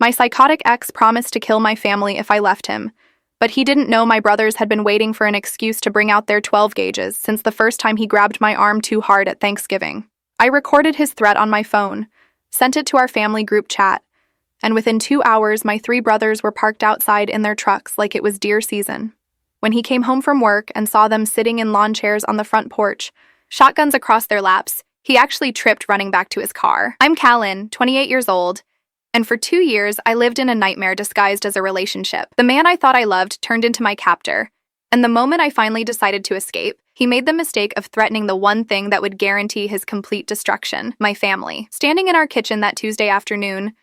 My psychotic ex promised to kill my family if I left him, but he didn't know my brothers had been waiting for an excuse to bring out their 12 gauges since the first time he grabbed my arm too hard at Thanksgiving. I recorded his threat on my phone, sent it to our family group chat, and within 2 hours my 3 brothers were parked outside in their trucks like it was deer season. When he came home from work and saw them sitting in lawn chairs on the front porch, shotguns across their laps, he actually tripped running back to his car. I'm Callan, 28 years old, and for 2 years I lived in a nightmare disguised as a relationship. The man I thought I loved turned into my captor, and the moment I finally decided to escape, he made the mistake of threatening the one thing that would guarantee his complete destruction, my family. Standing in our kitchen that Tuesday afternoon,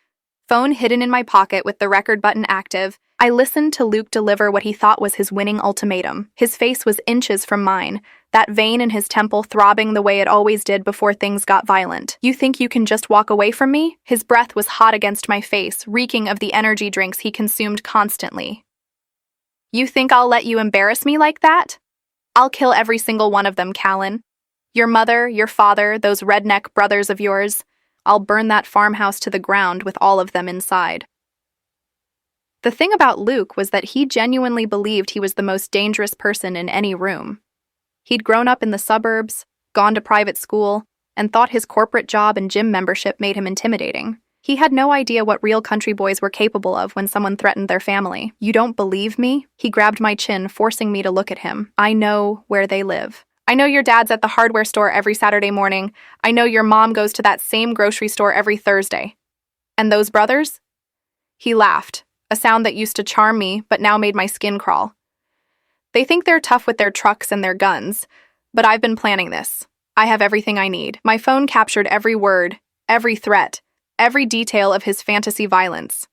phone hidden in my pocket with the record button active, I listened to Luke deliver what he thought was his winning ultimatum. His face was inches from mine, that vein in his temple throbbing the way it always did before things got violent. You think you can just walk away from me? His breath was hot against my face, reeking of the energy drinks he consumed constantly. You think I'll let you embarrass me like that? I'll kill every single one of them, Callan. Your mother, your father, those redneck brothers of yours. I'll burn that farmhouse to the ground with all of them inside. The thing about Luke was that he genuinely believed he was the most dangerous person in any room. He'd grown up in the suburbs, gone to private school, and thought his corporate job and gym membership made him intimidating. He had no idea what real country boys were capable of when someone threatened their family. You don't believe me? He grabbed my chin, forcing me to look at him. I know where they live. I know your dad's at the hardware store every Saturday morning. I know your mom goes to that same grocery store every Thursday. And those brothers? He laughed, a sound that used to charm me but now made my skin crawl. They think they're tough with their trucks and their guns, but I've been planning this. I have everything I need. My phone captured every word, every threat, every detail of his fantasy violence.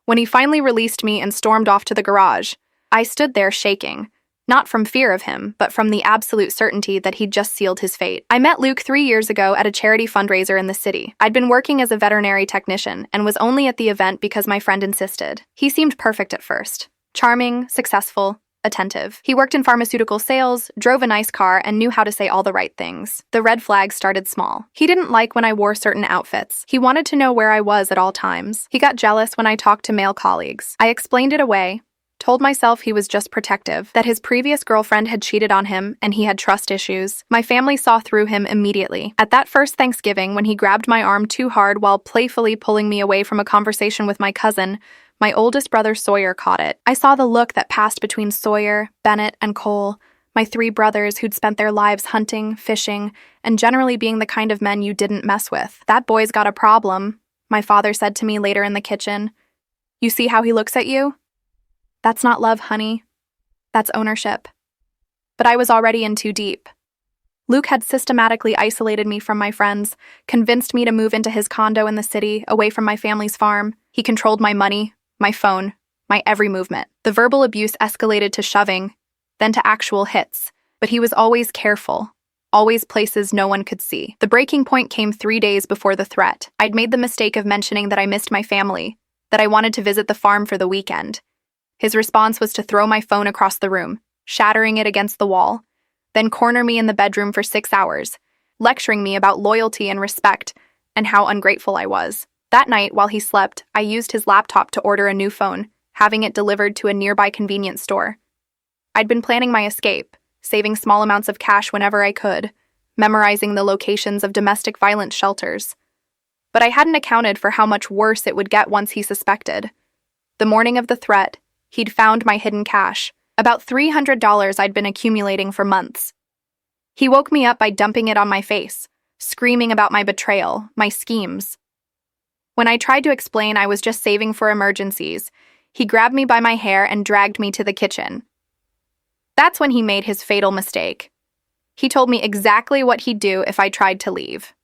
When he finally released me and stormed off to the garage, I stood there shaking. Not from fear of him, but from the absolute certainty that he'd just sealed his fate. I met Luke 3 years ago at a charity fundraiser in the city. I'd been working as a veterinary technician and was only at the event because my friend insisted. He seemed perfect at first. Charming, successful, attentive. He worked in pharmaceutical sales, drove a nice car, and knew how to say all the right things. The red flags started small. He didn't like when I wore certain outfits. He wanted to know where I was at all times. He got jealous when I talked to male colleagues. I explained it away, told myself he was just protective, that his previous girlfriend had cheated on him and he had trust issues. My family saw through him immediately. At that first Thanksgiving, when he grabbed my arm too hard while playfully pulling me away from a conversation with my cousin, my oldest brother Sawyer caught it. I saw the look that passed between Sawyer, Bennett, and Cole, my 3 brothers who'd spent their lives hunting, fishing, and generally being the kind of men you didn't mess with. That boy's got a problem, my father said to me later in the kitchen. You see how he looks at you? That's not love, honey. That's ownership. But I was already in too deep. Luke had systematically isolated me from my friends, convinced me to move into his condo in the city, away from my family's farm. He controlled my money, my phone, my every movement. The verbal abuse escalated to shoving, then to actual hits, but he was always careful, always places no one could see. The breaking point came 3 days before the threat. I'd made the mistake of mentioning that I missed my family, that I wanted to visit the farm for the weekend. His response was to throw my phone across the room, shattering it against the wall, then corner me in the bedroom for 6 hours, lecturing me about loyalty and respect and how ungrateful I was. That night, while he slept, I used his laptop to order a new phone, having it delivered to a nearby convenience store. I'd been planning my escape, saving small amounts of cash whenever I could, memorizing the locations of domestic violence shelters. But I hadn't accounted for how much worse it would get once he suspected. The morning of the threat, he'd found my hidden cash, about $300 I'd been accumulating for months. He woke me up by dumping it on my face, screaming about my betrayal, my schemes. When I tried to explain I was just saving for emergencies, he grabbed me by my hair and dragged me to the kitchen. That's when he made his fatal mistake. He told me exactly what he'd do if I tried to leave.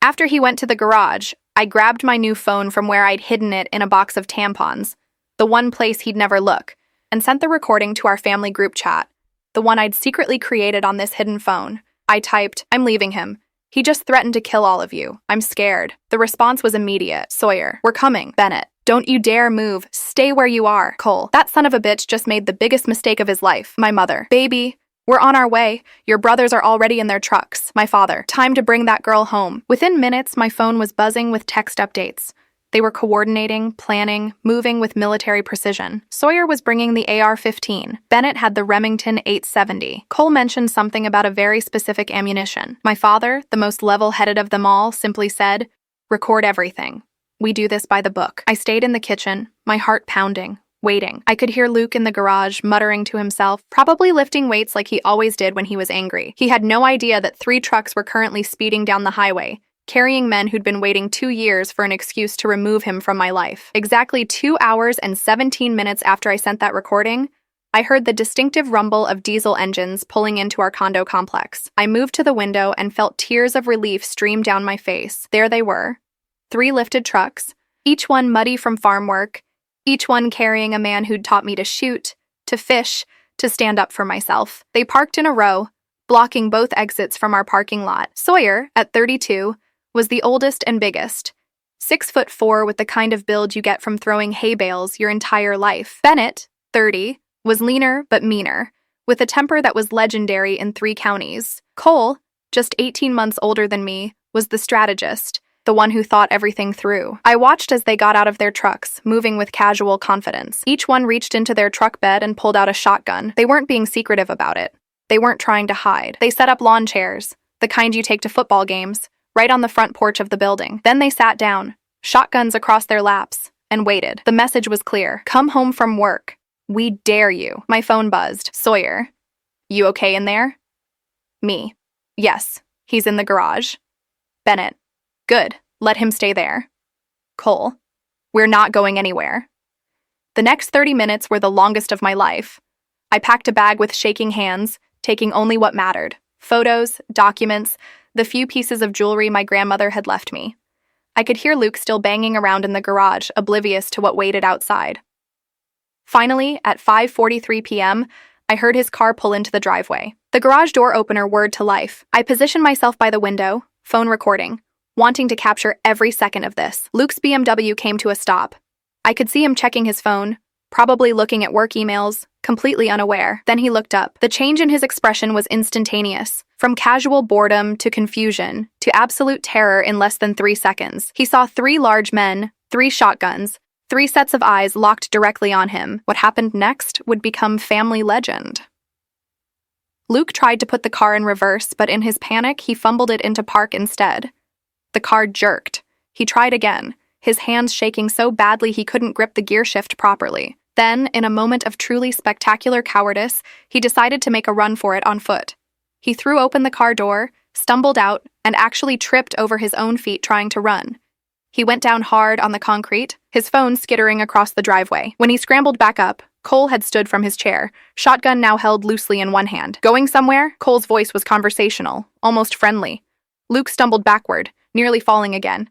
After he went to the garage, I grabbed my new phone from where I'd hidden it in a box of tampons, the one place he'd never look, and sent the recording to our family group chat, the one I'd secretly created on this hidden phone. I typed, "I'm leaving him. He just threatened to kill all of you. I'm scared." The response was immediate. "Sawyer, we're coming." Bennett, "Don't you dare move. Stay where you are." Cole, "That son of a bitch just made the biggest mistake of his life." My mother, "Baby, we're on our way. Your brothers are already in their trucks." My father, "Time to bring that girl home." Within minutes, my phone was buzzing with text updates. They were coordinating, planning, moving with military precision. Sawyer was bringing the AR-15. Bennett had the Remington 870. Cole mentioned something about a very specific ammunition. My father, the most level-headed of them all, simply said, "Record everything. We do this by the book." I stayed in the kitchen, my heart pounding, waiting. I could hear Luke in the garage, muttering to himself, probably lifting weights like he always did when he was angry. He had no idea that 3 trucks were currently speeding down the highway, carrying men who'd been waiting 2 years for an excuse to remove him from my life. Exactly 2 hours and 17 minutes after I sent that recording, I heard the distinctive rumble of diesel engines pulling into our condo complex. I moved to the window and felt tears of relief stream down my face. There they were. 3 lifted trucks, each one muddy from farm work, each one carrying a man who'd taught me to shoot, to fish, to stand up for myself. They parked in a row, blocking both exits from our parking lot. Sawyer, at 32, was the oldest and biggest, 6'4" with the kind of build you get from throwing hay bales your entire life. Bennett, 30, was leaner but meaner, with a temper that was legendary in 3 counties. Cole, just 18 months older than me, was the strategist, the one who thought everything through. I watched as they got out of their trucks, moving with casual confidence. Each one reached into their truck bed and pulled out a shotgun. They weren't being secretive about it. They weren't trying to hide. They set up lawn chairs, the kind you take to football games, right on the front porch of the building. Then they sat down, shotguns across their laps, and waited. The message was clear. Come home from work. We dare you. My phone buzzed. Sawyer. You okay in there? Me. Yes. He's in the garage. Bennett. Good. Let him stay there. Cole. We're not going anywhere. The next 30 minutes were the longest of my life. I packed a bag with shaking hands, taking only what mattered. Photos, documents, the few pieces of jewelry my grandmother had left me. I could hear Luke still banging around in the garage, oblivious to what waited outside. Finally, at 5:43 p.m., I heard his car pull into the driveway. The garage door opener whirred to life. I positioned myself by the window, phone recording, wanting to capture every second of this. Luke's BMW came to a stop. I could see him checking his phone, probably looking at work emails, completely unaware. Then he looked up. The change in his expression was instantaneous. From casual boredom to confusion to absolute terror in less than 3 seconds. He saw 3 large men, 3 shotguns, 3 sets of eyes locked directly on him. What happened next would become family legend. Luke tried to put the car in reverse, but in his panic, he fumbled it into park instead. The car jerked. He tried again, his hands shaking so badly he couldn't grip the gear shift properly. Then, in a moment of truly spectacular cowardice, he decided to make a run for it on foot. He threw open the car door, stumbled out, and actually tripped over his own feet trying to run. He went down hard on the concrete, his phone skittering across the driveway. When he scrambled back up, Cole had stood from his chair, shotgun now held loosely in one hand. Going somewhere? Cole's voice was conversational, almost friendly. Luke stumbled backward, nearly falling again.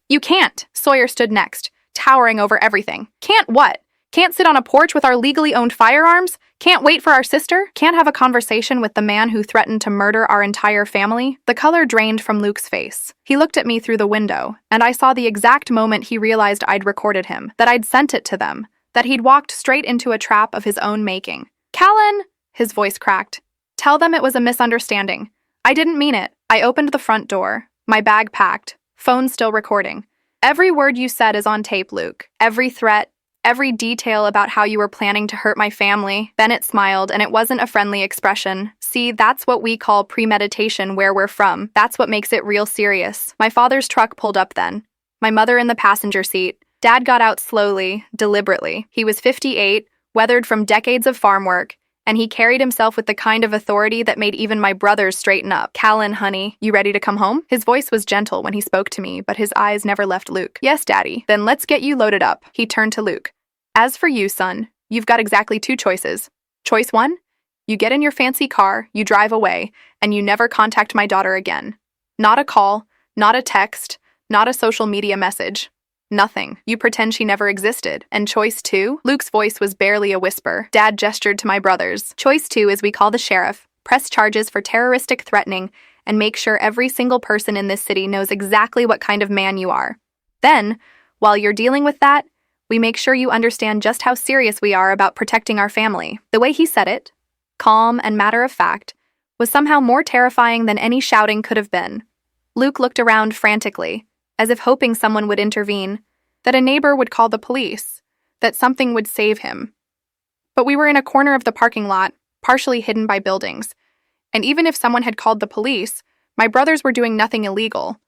You can't. Sawyer stood next, towering over everything. Can't what? Can't sit on a porch with our legally owned firearms? Can't wait for our sister? Can't have a conversation with the man who threatened to murder our entire family? The color drained from Luke's face. He looked at me through the window, and I saw the exact moment he realized I'd recorded him, that I'd sent it to them, that he'd walked straight into a trap of his own making. Callan! His voice cracked. Tell them it was a misunderstanding. I didn't mean it. I opened the front door, my bag packed, phone still recording. Every word you said is on tape, Luke. Every threat, every detail about how you were planning to hurt my family. Bennett smiled, and it wasn't a friendly expression. See, that's what we call premeditation where we're from. That's what makes it real serious. My father's truck pulled up then. My mother in the passenger seat. Dad got out slowly, deliberately. He was 58, weathered from decades of farm work, and he carried himself with the kind of authority that made even my brothers straighten up. Callan, honey, you ready to come home? His voice was gentle when he spoke to me, but his eyes never left Luke. Yes, Daddy. Then let's get you loaded up. He turned to Luke. As for you, son, you've got exactly 2 choices. Choice 1, you get in your fancy car, you drive away, and you never contact my daughter again. Not a call, not a text, not a social media message. Nothing. You pretend she never existed. And choice 2? Luke's voice was barely a whisper. Dad gestured to my brothers. Choice 2 is we call the sheriff, press charges for terroristic threatening, and make sure every single person in this city knows exactly what kind of man you are. Then, while you're dealing with that, we make sure you understand just how serious we are about protecting our family. The way he said it, calm and matter of fact, was somehow more terrifying than any shouting could have been. Luke looked around frantically, as if hoping someone would intervene, that a neighbor would call the police, that something would save him. But we were in a corner of the parking lot, partially hidden by buildings, and even if someone had called the police, my brothers were doing nothing illegal.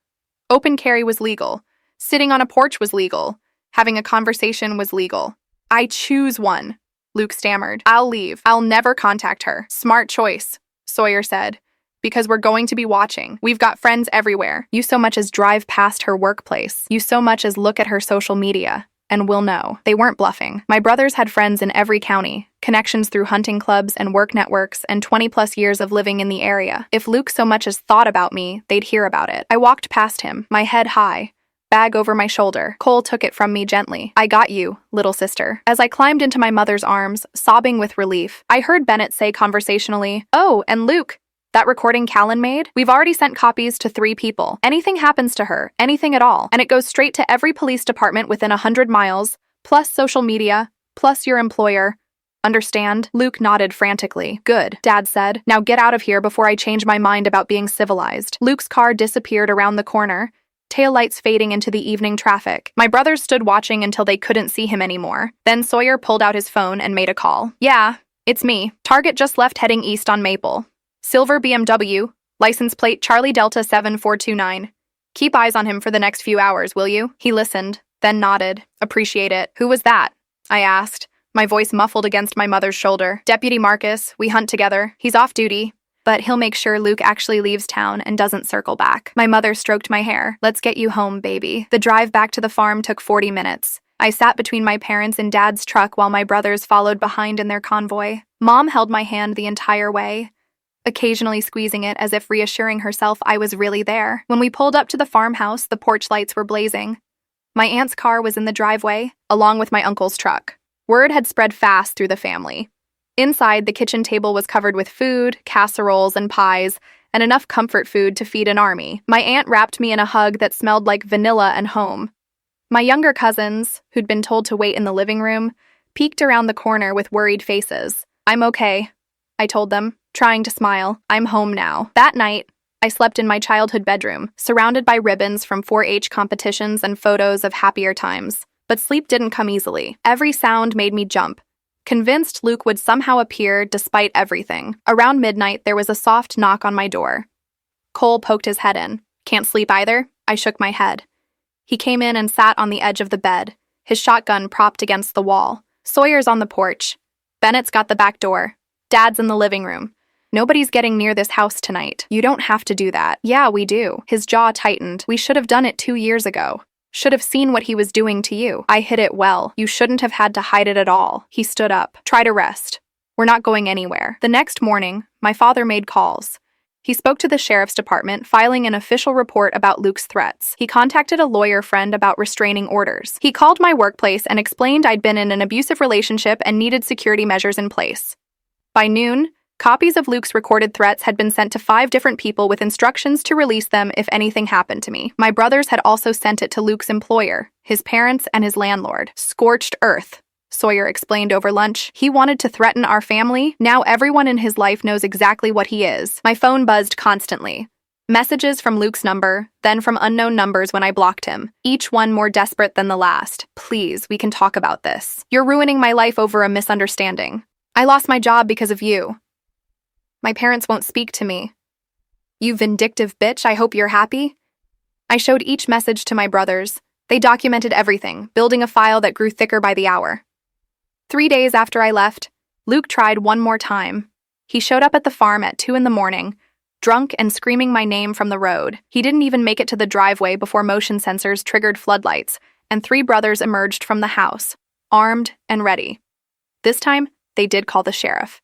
Open carry was legal. Sitting on a porch was legal. Having a conversation was legal. I choose one, Luke stammered. I'll leave. I'll never contact her. Smart choice, Sawyer said. Because we're going to be watching. We've got friends everywhere. You so much as drive past her workplace. You so much as look at her social media. And we'll know. They weren't bluffing. My brothers had friends in every county, connections through hunting clubs and work networks, and 20-plus years of living in the area. If Luke so much as thought about me, they'd hear about it. I walked past him, my head high, bag over my shoulder. Cole took it from me gently. I got you, little sister. As I climbed into my mother's arms, sobbing with relief, I heard Bennett say conversationally, "Oh, and Luke, that recording Callan made? We've already sent copies to 3 people. Anything happens to her, anything at all, and it goes straight to every police department within 100 miles, plus social media, plus your employer. Understand?" Luke nodded frantically. Good, Dad said. Now get out of here before I change my mind about being civilized. Luke's car disappeared around the corner, taillights fading into the evening traffic. My brothers stood watching until they couldn't see him anymore. Then Sawyer pulled out his phone and made a call. Yeah, it's me. Target just left heading east on Maple. Silver BMW, license plate Charlie Delta 7429. Keep eyes on him for the next few hours, will you? He listened, then nodded. Appreciate it. Who was that? I asked, my voice muffled against my mother's shoulder. Deputy Marcus. We hunt together. He's off duty, but he'll make sure Luke actually leaves town and doesn't circle back. My mother stroked my hair. Let's get you home, baby. The drive back to the farm took 40 minutes. I sat between my parents and Dad's truck while my brothers followed behind in their convoy. Mom held my hand the entire way, occasionally squeezing it as if reassuring herself I was really there. When we pulled up to the farmhouse, the porch lights were blazing. My aunt's car was in the driveway, along with my uncle's truck. Word had spread fast through the family. Inside, the kitchen table was covered with food, casseroles, and pies, and enough comfort food to feed an army. My aunt wrapped me in a hug that smelled like vanilla and home. My younger cousins, who'd been told to wait in the living room, peeked around the corner with worried faces. I'm okay, I told them, trying to smile. I'm home now. That night, I slept in my childhood bedroom, surrounded by ribbons from 4-H competitions and photos of happier times. But sleep didn't come easily. Every sound made me jump, convinced Luke would somehow appear despite everything. Around midnight, there was a soft knock on my door. Cole poked his head in. Can't sleep either? I shook my head. He came in and sat on the edge of the bed, his shotgun propped against the wall. Sawyer's on the porch. Bennett's got the back door. Dad's in the living room. Nobody's getting near this house tonight. You don't have to do that. Yeah, we do. His jaw tightened. We should have done it 2 years ago. Should have seen what he was doing to you. I hid it well. You shouldn't have had to hide it at all. He stood up. Try to rest. We're not going anywhere. The next morning, my father made calls. He spoke to the sheriff's department, filing an official report about Luke's threats. He contacted a lawyer friend about restraining orders. He called my workplace and explained I'd been in an abusive relationship and needed security measures in place. By noon, copies of Luke's recorded threats had been sent to 5 different people with instructions to release them if anything happened to me. My brothers had also sent it to Luke's employer, his parents, and his landlord. Scorched earth, Sawyer explained over lunch. He wanted to threaten our family. Now everyone in his life knows exactly what he is. My phone buzzed constantly. Messages from Luke's number, then from unknown numbers when I blocked him, each one more desperate than the last. Please, we can talk about this. You're ruining my life over a misunderstanding. I lost my job because of you. My parents won't speak to me. You vindictive bitch, I hope you're happy. I showed each message to my brothers. They documented everything, building a file that grew thicker by the hour. 3 days after I left, Luke tried one more time. He showed up at the farm at 2 a.m, drunk and screaming my name from the road. He didn't even make it to the driveway before motion sensors triggered floodlights, and 3 brothers emerged from the house, armed and ready. This time, they did call the sheriff.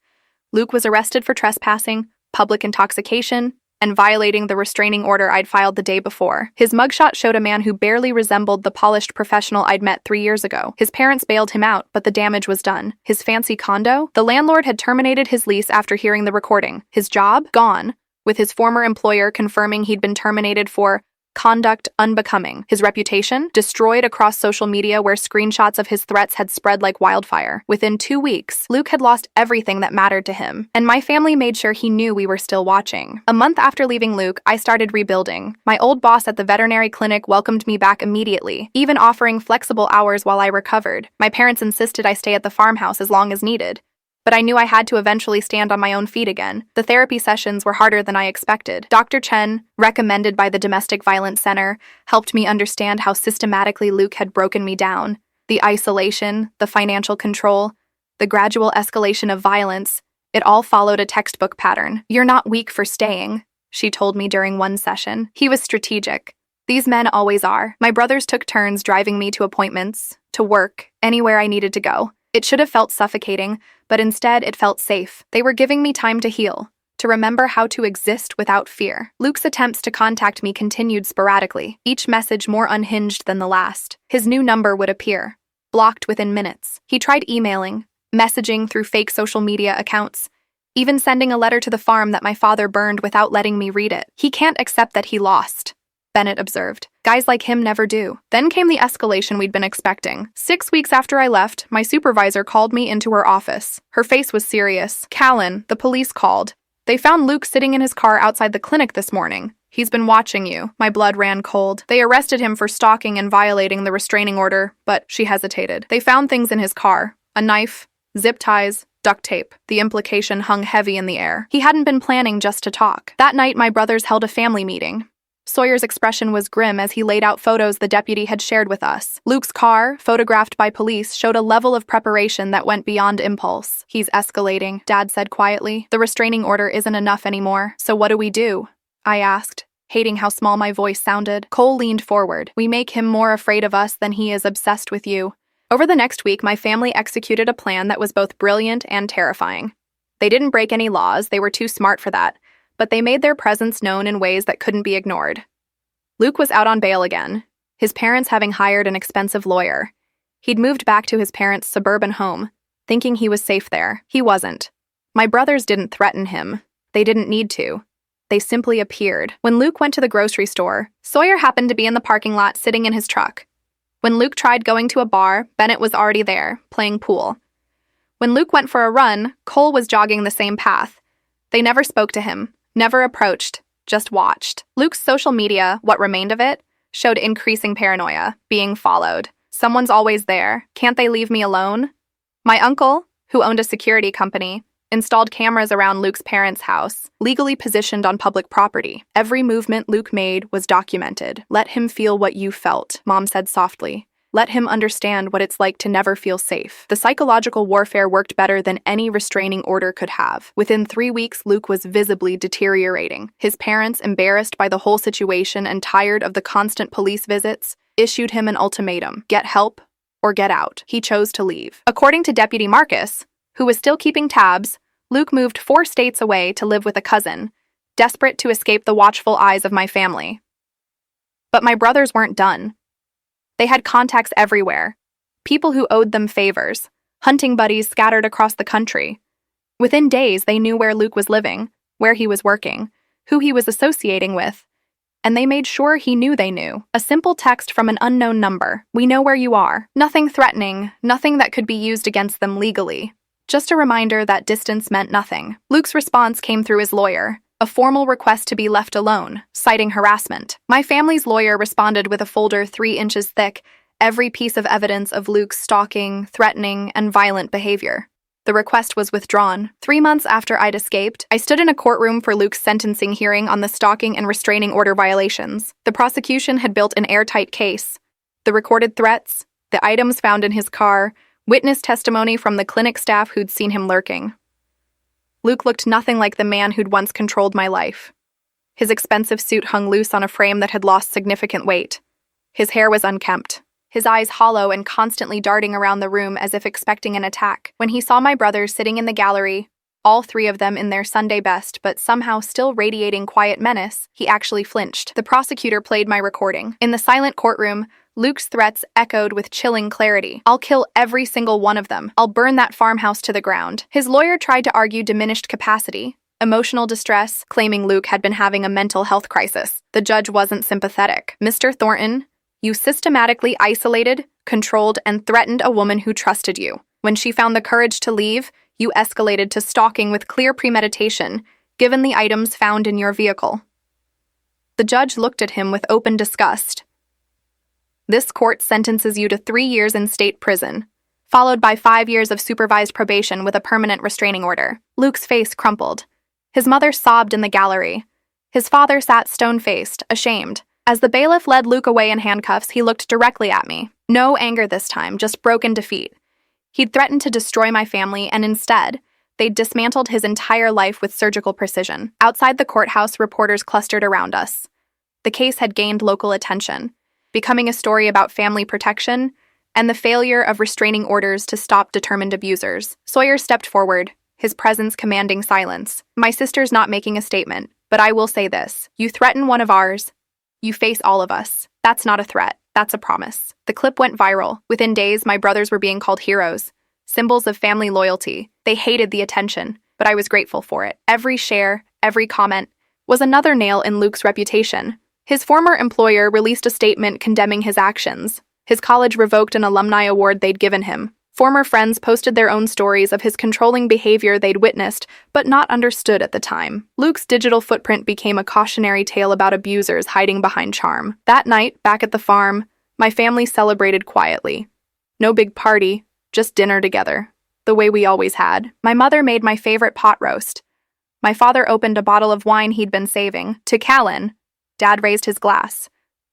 Luke was arrested for trespassing, public intoxication, and violating the restraining order I'd filed the day before. His mugshot showed a man who barely resembled the polished professional I'd met 3 years ago. His parents bailed him out, but the damage was done. His fancy condo? The landlord had terminated his lease after hearing the recording. His job? Gone, with his former employer confirming he'd been terminated for Conduct unbecoming. His reputation destroyed across social media where screenshots of his threats had spread like wildfire. Within 2 weeks, Luke had lost everything that mattered to him, and my family made sure he knew we were still watching. A month after leaving Luke, I started rebuilding. My old boss at the veterinary clinic welcomed me back immediately, even offering flexible hours while I recovered. My parents insisted I stay at the farmhouse as long as needed. But I knew I had to eventually stand on my own feet again. The therapy sessions were harder than I expected. Dr. Chen, recommended by the Domestic Violence Center, helped me understand how systematically Luke had broken me down. The isolation, the financial control, the gradual escalation of violence, it all followed a textbook pattern. "You're not weak for staying," she told me during one session. He was strategic. These men always are. My brothers took turns driving me to appointments, to work, anywhere I needed to go. It should have felt suffocating, but instead it felt safe. They were giving me time to heal, to remember how to exist without fear. Luke's attempts to contact me continued sporadically, each message more unhinged than the last. His new number would appear, blocked within minutes. He tried emailing, messaging through fake social media accounts, even sending a letter to the farm that my father burned without letting me read it. "He can't accept that he lost," Bennett observed. "Guys like him never do." Then came the escalation we'd been expecting. 6 weeks after I left, my supervisor called me into her office. Her face was serious. "Callan, the police called. They found Luke sitting in his car outside the clinic this morning. He's been watching you." My blood ran cold. "They arrested him for stalking and violating the restraining order," but she hesitated. "They found things in his car. A knife, zip ties, duct tape." The implication hung heavy in the air. He hadn't been planning just to talk. That night, my brothers held a family meeting. Sawyer's expression was grim as he laid out photos the deputy had shared with us. Luke's car, photographed by police, showed a level of preparation that went beyond impulse. "He's escalating," Dad said quietly. "The restraining order isn't enough anymore. So what do we do?" I asked, hating how small my voice sounded. Cole leaned forward. "We make him more afraid of us than he is obsessed with you." Over the next week, my family executed a plan that was both brilliant and terrifying. They didn't break any laws, they were too smart for that, but they made their presence known in ways that couldn't be ignored. Luke was out on bail again, his parents having hired an expensive lawyer. He'd moved back to his parents' suburban home, thinking he was safe there. He wasn't. My brothers didn't threaten him. They didn't need to. They simply appeared. When Luke went to the grocery store, Sawyer happened to be in the parking lot sitting in his truck. When Luke tried going to a bar, Bennett was already there, playing pool. When Luke went for a run, Cole was jogging the same path. They never spoke to him. Never approached, just watched. Luke's social media, what remained of it, showed increasing paranoia, being followed. Someone's always there. Can't they leave me alone? My uncle, who owned a security company, installed cameras around Luke's parents' house, legally positioned on public property. Every movement Luke made was documented. "Let him feel what you felt," Mom said softly. "Let him understand what it's like to never feel safe." The psychological warfare worked better than any restraining order could have. Within 3 weeks, Luke was visibly deteriorating. His parents, embarrassed by the whole situation and tired of the constant police visits, issued him an ultimatum: get help or get out. He chose to leave. According to Deputy Marcus, who was still keeping tabs, Luke moved 4 states away to live with a cousin, desperate to escape the watchful eyes of my family. But my brothers weren't done. They had contacts everywhere, people who owed them favors, hunting buddies scattered across the country. Within days, they knew where Luke was living, where he was working, who he was associating with, and they made sure he knew they knew. A simple text from an unknown number: "We know where you are." Nothing threatening, nothing that could be used against them legally. Just a reminder that distance meant nothing. Luke's response came through his lawyer, a formal request to be left alone, citing harassment. My family's lawyer responded with a folder 3 inches thick, every piece of evidence of Luke's stalking, threatening, and violent behavior. The request was withdrawn. 3 months after I'd escaped, I stood in a courtroom for Luke's sentencing hearing on the stalking and restraining order violations. The prosecution had built an airtight case. The recorded threats, the items found in his car, witness testimony from the clinic staff who'd seen him lurking. Luke looked nothing like the man who'd once controlled my life. His expensive suit hung loose on a frame that had lost significant weight. His hair was unkempt, his eyes hollow and constantly darting around the room as if expecting an attack. When he saw my brothers sitting in the gallery, all 3 of them in their Sunday best but somehow still radiating quiet menace, he actually flinched. The prosecutor played my recording. In the silent courtroom, Luke's threats echoed with chilling clarity. "I'll kill every single one of them. I'll burn that farmhouse to the ground." His lawyer tried to argue diminished capacity, emotional distress, claiming Luke had been having a mental health crisis. The judge wasn't sympathetic. "Mr. Thornton, you systematically isolated, controlled, and threatened a woman who trusted you. When she found the courage to leave, you escalated to stalking with clear premeditation, given the items found in your vehicle." The judge looked at him with open disgust. "This court sentences you to 3 years in state prison, followed by 5 years of supervised probation with a permanent restraining order." Luke's face crumpled. His mother sobbed in the gallery. His father sat stone-faced, ashamed. As the bailiff led Luke away in handcuffs, he looked directly at me. No anger this time, just broken defeat. He'd threatened to destroy my family, and instead, they'd dismantled his entire life with surgical precision. Outside the courthouse, reporters clustered around us. The case had gained local attention, becoming a story about family protection and the failure of restraining orders to stop determined abusers. Sawyer stepped forward, his presence commanding silence. "My sister's not making a statement, but I will say this. You threaten one of ours, you face all of us. That's not a threat, that's a promise." The clip went viral. Within days, my brothers were being called heroes, symbols of family loyalty. They hated the attention, but I was grateful for it. Every share, every comment, was another nail in Luke's reputation. His former employer released a statement condemning his actions. His college revoked an alumni award they'd given him. Former friends posted their own stories of his controlling behavior they'd witnessed, but not understood at the time. Luke's digital footprint became a cautionary tale about abusers hiding behind charm. That night, back at the farm, my family celebrated quietly. No big party, just dinner together, the way we always had. My mother made my favorite pot roast. My father opened a bottle of wine he'd been saving. To Callan, Dad raised his glass,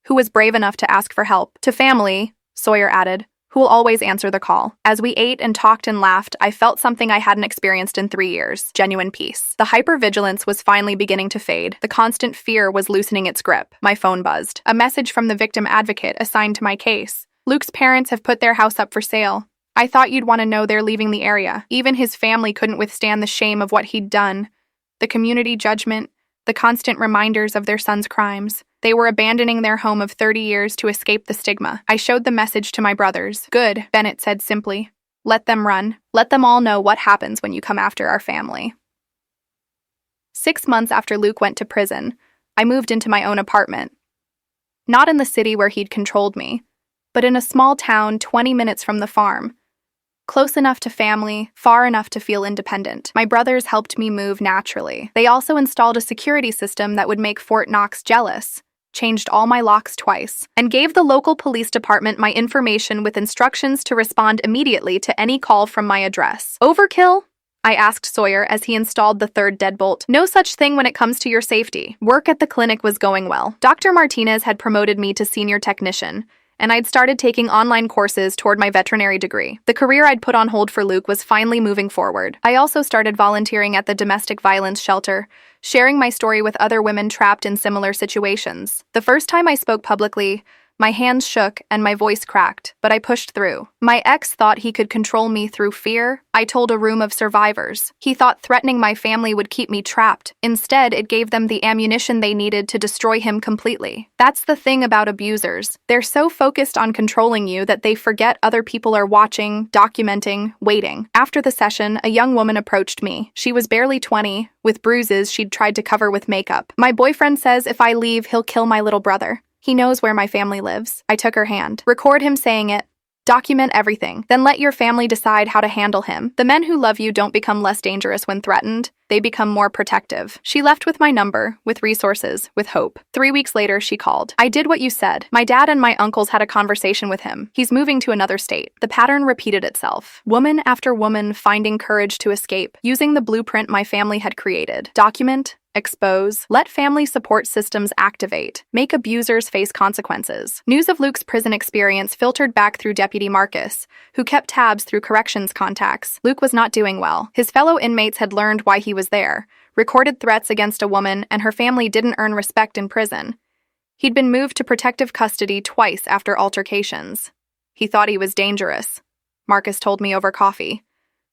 who was brave enough to ask for help. "To family," Sawyer added, "who will always answer the call." As we ate and talked and laughed, I felt something I hadn't experienced in 3 years: genuine peace. The hypervigilance was finally beginning to fade. The constant fear was loosening its grip. My phone buzzed. A message from the victim advocate assigned to my case. "Luke's parents have put their house up for sale. I thought you'd want to know they're leaving the area." Even his family couldn't withstand the shame of what he'd done. The community judgment, the constant reminders of their son's crimes. They were abandoning their home of 30 years to escape the stigma. I showed the message to my brothers. "Good," Bennett said simply. "Let them run. Let them all know what happens when you come after our family." 6 months after Luke went to prison, I moved into my own apartment. Not in the city where he'd controlled me, but in a small town 20 minutes from the farm. Close enough to family, far enough to feel independent. My brothers helped me move naturally. They also installed a security system that would make Fort Knox jealous, changed all my locks twice, and gave the local police department my information with instructions to respond immediately to any call from my address. "Overkill?" I asked Sawyer as he installed the third deadbolt. "No such thing when it comes to your safety." Work at the clinic was going well. Dr. Martinez had promoted me to senior technician, and I'd started taking online courses toward my veterinary degree. The career I'd put on hold for Luke was finally moving forward. I also started volunteering at the domestic violence shelter, sharing my story with other women trapped in similar situations. The first time I spoke publicly, my hands shook and my voice cracked, but I pushed through. My ex thought he could control me through fear. I told a room of survivors. He thought threatening my family would keep me trapped. Instead, it gave them the ammunition they needed to destroy him completely. That's the thing about abusers. They're so focused on controlling you that they forget other people are watching, documenting, waiting. After the session, a young woman approached me. She was barely 20, with bruises she'd tried to cover with makeup. "My boyfriend says if I leave, he'll kill my little brother. He knows where my family lives." I took her hand. "Record him saying it. Document everything. Then let your family decide how to handle him. The men who love you don't become less dangerous when threatened. They become more protective." She left with my number, with resources, with hope. 3 weeks later, she called. "I did what you said. My dad and my uncles had a conversation with him. He's moving to another state." The pattern repeated itself. Woman after woman finding courage to escape, using the blueprint my family had created. Document, expose, let family support systems activate, make abusers face consequences. News of Luke's prison experience filtered back through Deputy Marcus, who kept tabs through corrections contacts. Luke was not doing well. His fellow inmates had learned why he was there, recorded threats against a woman, and her family didn't earn respect in prison. He'd been moved to protective custody twice after altercations. He thought he was dangerous, Marcus told me over coffee.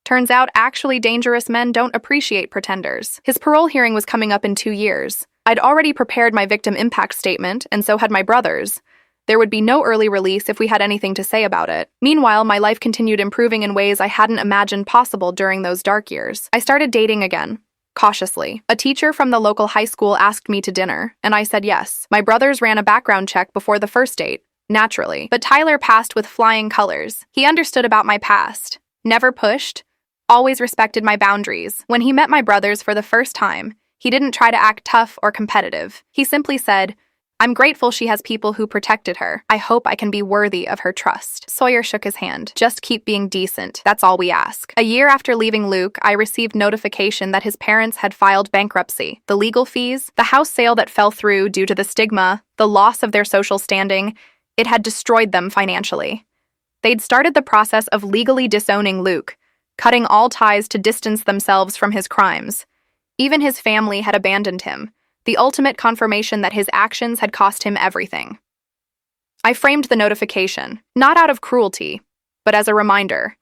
Turns out actually dangerous men don't appreciate pretenders. His parole hearing was coming up in 2 years. I'd already prepared my victim impact statement, and so had my brothers. There would be no early release if we had anything to say about it. Meanwhile, my life continued improving in ways I hadn't imagined possible during those dark years. I started dating again. Cautiously. A teacher from the local high school asked me to dinner, and I said yes. My brothers ran a background check before the first date, naturally. But Tyler passed with flying colors. He understood about my past. Never pushed. Always respected my boundaries. When he met my brothers for the first time, he didn't try to act tough or competitive. He simply said, "I'm grateful she has people who protected her. I hope I can be worthy of her trust." Sawyer shook his hand. "Just keep being decent. That's all we ask." A year after leaving Luke, I received notification that his parents had filed bankruptcy. The legal fees, the house sale that fell through due to the stigma, the loss of their social standing, it had destroyed them financially. They'd started the process of legally disowning Luke, cutting all ties to distance themselves from his crimes. Even his family had abandoned him, the ultimate confirmation that his actions had cost him everything. I framed the notification, not out of cruelty, but as a reminder.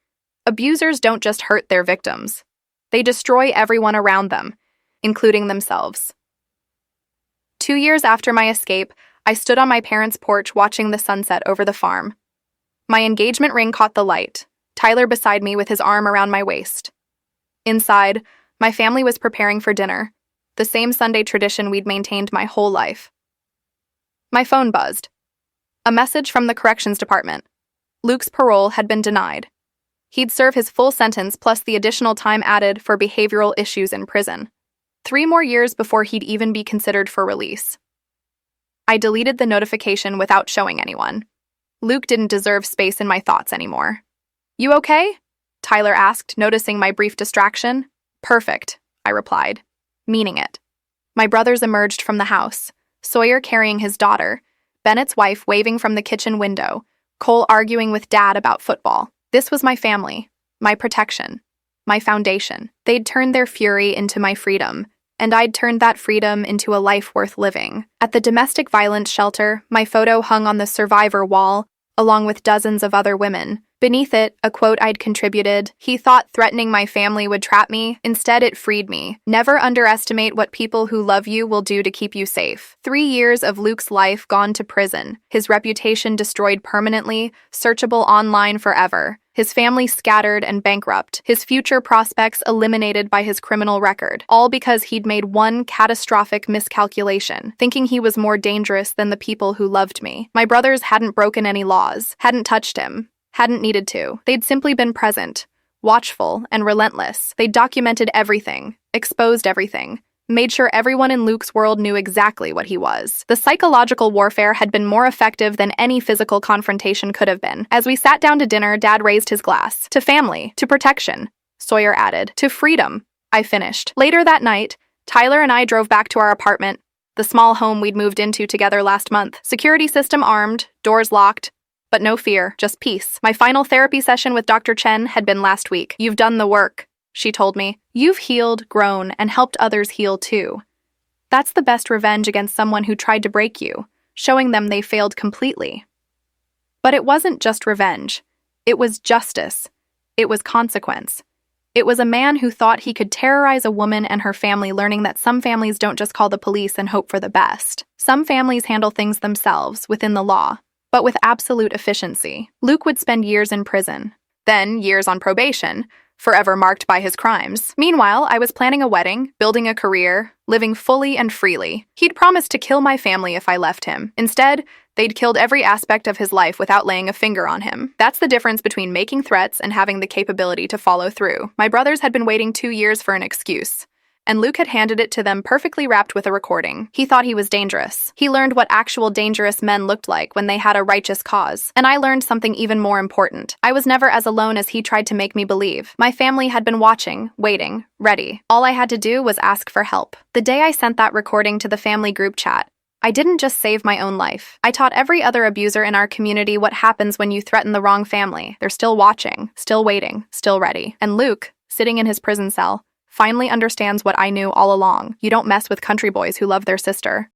Abusers don't just hurt their victims. They destroy everyone around them, including themselves. 2 years after my escape, I stood on my parents' porch watching the sunset over the farm. My engagement ring caught the light, Tyler beside me with his arm around my waist. Inside, my family was preparing for dinner, the same Sunday tradition we'd maintained my whole life. My phone buzzed. A message from the corrections department. Luke's parole had been denied. He'd serve his full sentence plus the additional time added for behavioral issues in prison. 3 more years before he'd even be considered for release. I deleted the notification without showing anyone. Luke didn't deserve space in my thoughts anymore. "You okay?" Tyler asked, noticing my brief distraction. "Perfect," I replied, meaning it. My brothers emerged from the house, Sawyer carrying his daughter, Bennett's wife waving from the kitchen window, Cole arguing with Dad about football. This was my family, my protection, my foundation. They'd turned their fury into my freedom, and I'd turned that freedom into a life worth living. At the domestic violence shelter, my photo hung on the survivor wall, along with dozens of other women. Beneath it, a quote I'd contributed: "He thought threatening my family would trap me. Instead, it freed me. Never underestimate what people who love you will do to keep you safe." 3 years of Luke's life gone to prison, his reputation destroyed permanently, searchable online forever. His family scattered and bankrupt, his future prospects eliminated by his criminal record, all because he'd made one catastrophic miscalculation, thinking he was more dangerous than the people who loved me. My brothers hadn't broken any laws, hadn't touched him, hadn't needed to. They'd simply been present, watchful, and relentless. They documented everything, exposed everything, made sure everyone in Luke's world knew exactly what he was. The psychological warfare had been more effective than any physical confrontation could have been. As we sat down to dinner, Dad raised his glass. "To family, to protection," Sawyer added. "To freedom," I finished. Later that night, Tyler and I drove back to our apartment, the small home we'd moved into together last month. Security system armed, doors locked, but no fear, just peace. My final therapy session with Dr. Chen had been last week. "You've done the work," she told me. "You've healed, grown, and helped others heal too. That's the best revenge against someone who tried to break you, showing them they failed completely." But it wasn't just revenge. It was justice. It was consequence. It was a man who thought he could terrorize a woman and her family, learning that some families don't just call the police and hope for the best. Some families handle things themselves, within the law, but with absolute efficiency. Luke would spend years in prison, then years on probation, forever marked by his crimes. Meanwhile, I was planning a wedding, building a career, living fully and freely. He'd promised to kill my family if I left him. Instead, they'd killed every aspect of his life without laying a finger on him. That's the difference between making threats and having the capability to follow through. My brothers had been waiting 2 years for an excuse, and Luke had handed it to them perfectly wrapped with a recording. He thought he was dangerous. He learned what actual dangerous men looked like when they had a righteous cause. And I learned something even more important. I was never as alone as he tried to make me believe. My family had been watching, waiting, ready. All I had to do was ask for help. The day I sent that recording to the family group chat, I didn't just save my own life. I taught every other abuser in our community what happens when you threaten the wrong family. They're still watching, still waiting, still ready. And Luke, sitting in his prison cell, finally understands what I knew all along. You don't mess with country boys who love their sister.